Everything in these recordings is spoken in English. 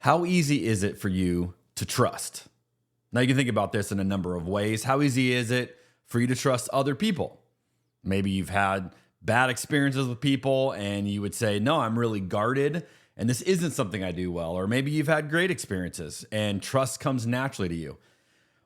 How easy is it for you to trust? Now, you can think about this in a number of ways. How easy is it for you to trust other people? Maybe you've had bad experiences with people and you would say, no, I'm really guarded and this isn't something I do well. Or maybe you've had great experiences and trust comes naturally to you.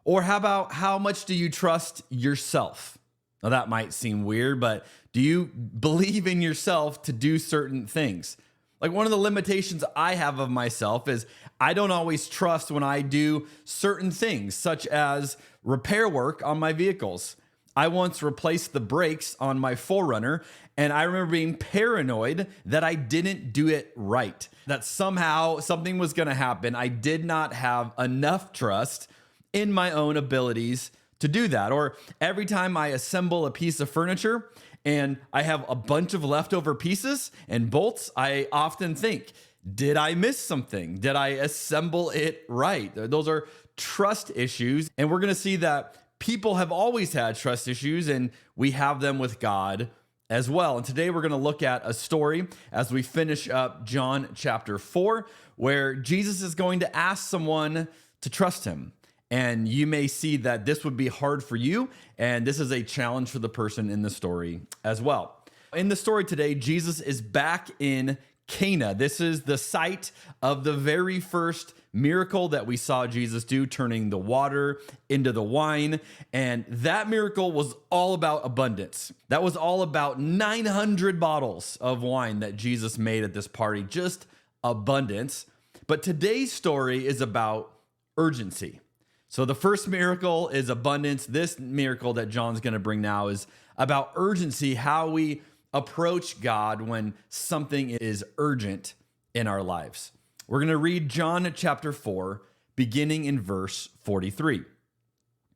Or how about how much do you trust yourself? Now, that might seem weird, but do you believe in yourself to do certain things? Like, one of the limitations I have of myself is I don't always trust when I do certain things, such as repair work on my vehicles. I once replaced the brakes on my 4Runner, and I remember being paranoid that I didn't do it right, that somehow something was going to happen. I did not have enough trust in my own abilities to do that. Or every time I assemble a piece of furniture and I have a bunch of leftover pieces and bolts, I often think, did I miss something? Did I assemble it right? Those are trust issues. And we're going to see that people have always had trust issues, and we have them with God as well. And today we're going to look at a story as we finish up John chapter 4, where Jesus is going to ask someone to trust him. And you may see that this would be hard for you, and this is a challenge for the person in the story as well. In the story today, Jesus is back in Cana. This is the site of the very first miracle that we saw Jesus do, turning the water into the wine. And that miracle was all about abundance. That was all about 900 bottles of wine that Jesus made at this party, just abundance. But today's story is about urgency. So the first miracle is abundance. This miracle that John's going to bring now is about urgency, how we approach God when something is urgent in our lives. We're going to read John chapter 4, beginning in verse 43. It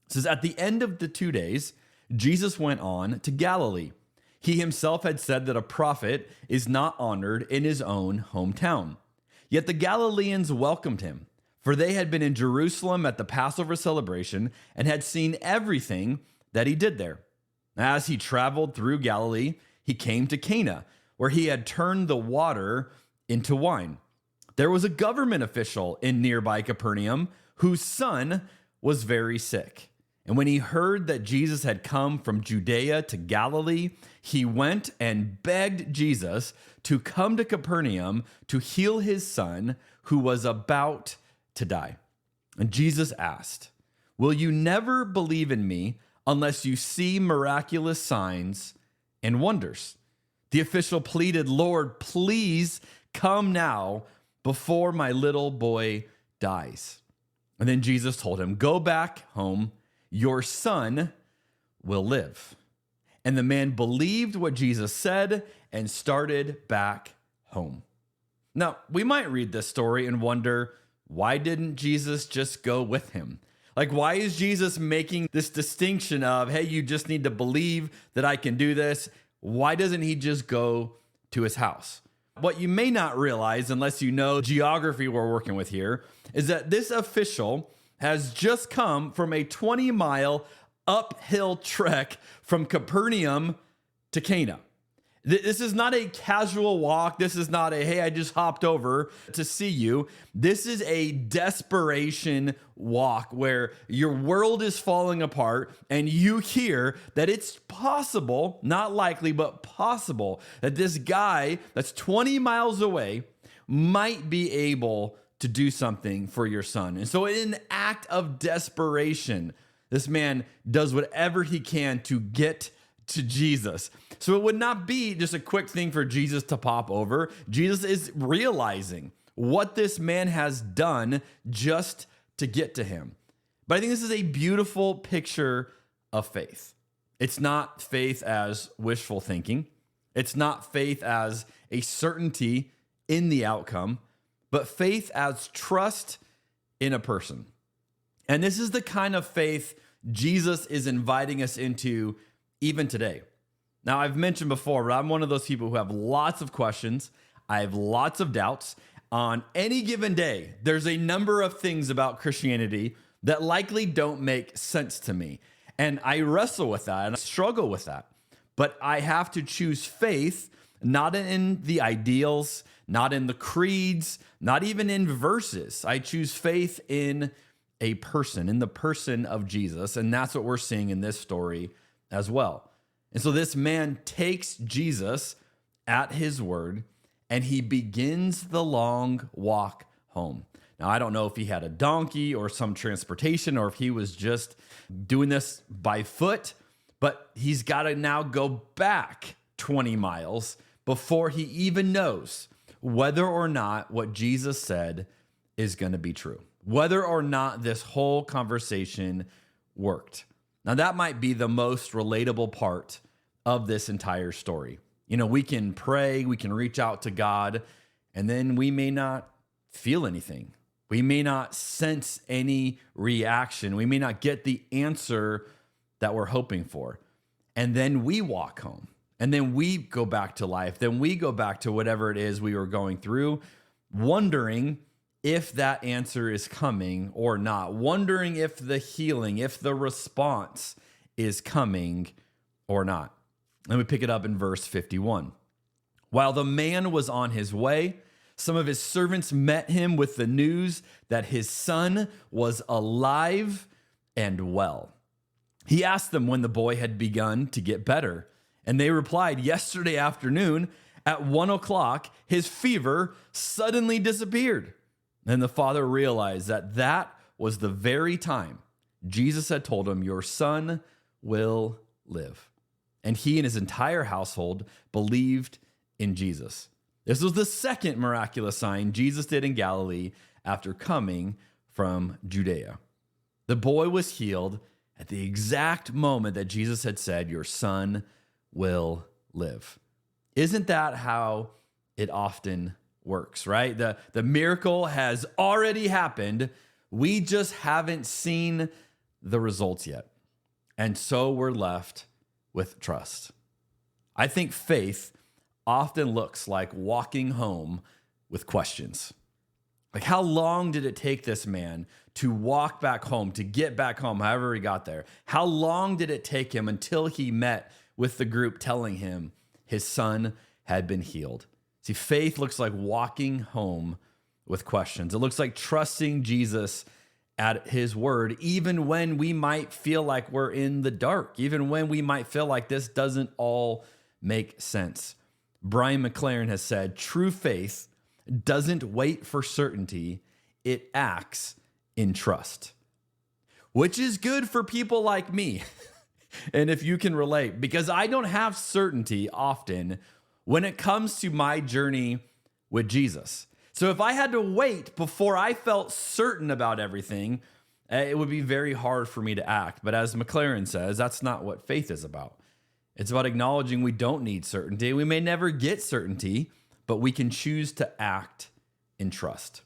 says, "At the end of the 2 days, Jesus went on to Galilee. He himself had said that a prophet is not honored in his own hometown. Yet the Galileans welcomed him, for they had been in Jerusalem at the Passover celebration and had seen everything that he did there. As he traveled through Galilee, he came to Cana, where he had turned the water into wine. There was a government official in nearby Capernaum whose son was very sick. And when he heard that Jesus had come from Judea to Galilee, he went and begged Jesus to come to Capernaum to heal his son, who was about to die. And Jesus asked, 'Will you never believe in me unless you see miraculous signs and wonders?' The official pleaded, 'Lord, please come now before my little boy dies.' And then Jesus told him, 'Go back home. Your son will live.' And the man believed what Jesus said and started back home." Now, we might read this story and wonder, why didn't Jesus just go with him? Like, why is Jesus making this distinction of, hey, you just need to believe that I can do this? Why doesn't he just go to his house? What you may not realize, unless you know geography we're working with here, is that this official has just come from a 20-mile uphill trek from Capernaum to Cana. This is not a casual walk. This is not a, hey, I just hopped over to see you. This is a desperation walk where your world is falling apart and you hear that it's possible, not likely, but possible, that this guy that's 20 miles away might be able to do something for your son. And so in an act of desperation, this man does whatever he can to get to Jesus. So it would not be just a quick thing for Jesus to pop over. Jesus is realizing what this man has done just to get to him. But I think this is a beautiful picture of faith. It's not faith as wishful thinking. It's not faith as a certainty in the outcome, but faith as trust in a person. And this is the kind of faith Jesus is inviting us into even today. Now, I've mentioned before, but I'm one of those people who have lots of questions. I have lots of doubts. On any given day, there's a number of things about Christianity that likely don't make sense to me. And I wrestle with that and I struggle with that. But I have to choose faith not in the ideals, not in the creeds, not even in verses. I choose faith in a person, in the person of Jesus. And that's what we're seeing in this story as well. And so this man takes Jesus at his word and he begins the long walk home. Now, I don't know if he had a donkey or some transportation or if he was just doing this by foot, but he's got to now go back 20 miles before he even knows whether or not what Jesus said is going to be true, whether or not this whole conversation worked. Now, that might be the most relatable part of this entire story. You know, we can pray, we can reach out to God, and then we may not feel anything. We may not sense any reaction. We may not get the answer that we're hoping for. And then we walk home. And then we go back to life. Then we go back to whatever it is we were going through, wondering if that answer is coming or not, wondering if the healing, if the response is coming or not. Let me pick it up in verse 51. While the man was on his way, some of his servants met him with the news that his son was alive and well. He asked them when the boy had begun to get better, and they replied, yesterday afternoon at 1:00, his fever suddenly disappeared. Then the father realized that that was the very time Jesus had told him, your son will live. And he and his entire household believed in Jesus. This was the second miraculous sign Jesus did in Galilee after coming from Judea. The boy was healed at the exact moment that Jesus had said, your son will live. Isn't that how it often works, right? The miracle has already happened. We just haven't seen the results yet. And so we're left with trust. I think faith often looks like walking home with questions. Like, how long did it take this man to walk back home, to get back home, however he got there? How long did it take him until he met with the group telling him his son had been healed? See, faith looks like walking home with questions. It looks like trusting Jesus at his word, even when we might feel like we're in the dark, even when we might feel like this doesn't all make sense. Brian McLaren has said, true faith doesn't wait for certainty, it acts in trust, which is good for people like me. And if you can relate, because I don't have certainty often when it comes to my journey with Jesus. So if I had to wait before I felt certain about everything, it would be very hard for me to act. But as McLaren says, that's not what faith is about. It's about acknowledging we don't need certainty. We may never get certainty, but we can choose to act in trust.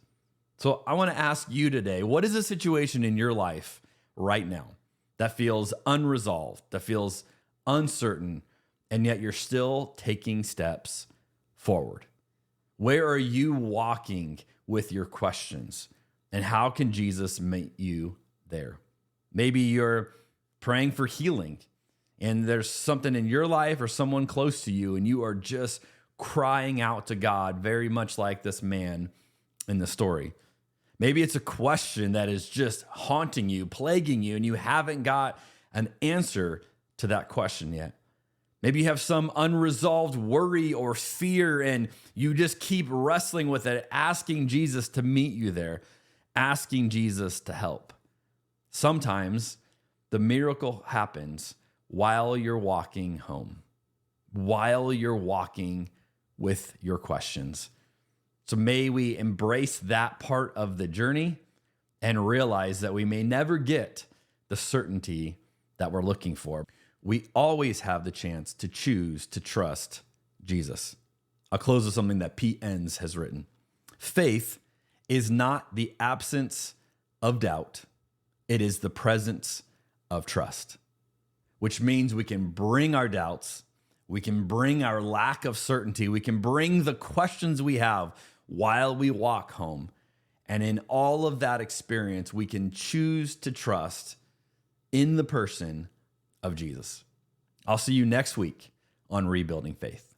So I want to ask you today, what is a situation in your life right now that feels unresolved, that feels uncertain, and yet you're still taking steps forward? Where are you walking with your questions? And how can Jesus meet you there? Maybe you're praying for healing and there's something in your life or someone close to you and you are just crying out to God, very much like this man in the story. Maybe it's a question that is just haunting you, plaguing you, and you haven't got an answer to that question yet. Maybe you have some unresolved worry or fear and you just keep wrestling with it, asking Jesus to meet you there, asking Jesus to help. Sometimes the miracle happens while you're walking home, while you're walking with your questions. So may we embrace that part of the journey and realize that we may never get the certainty that we're looking for. We always have the chance to choose to trust Jesus. I'll close with something that Pete Enns has written. Faith is not the absence of doubt. It is the presence of trust, which means we can bring our doubts, we can bring our lack of certainty, we can bring the questions we have while we walk home. And in all of that experience, we can choose to trust in the person of Jesus. I'll see you next week on Rebuilding Faith.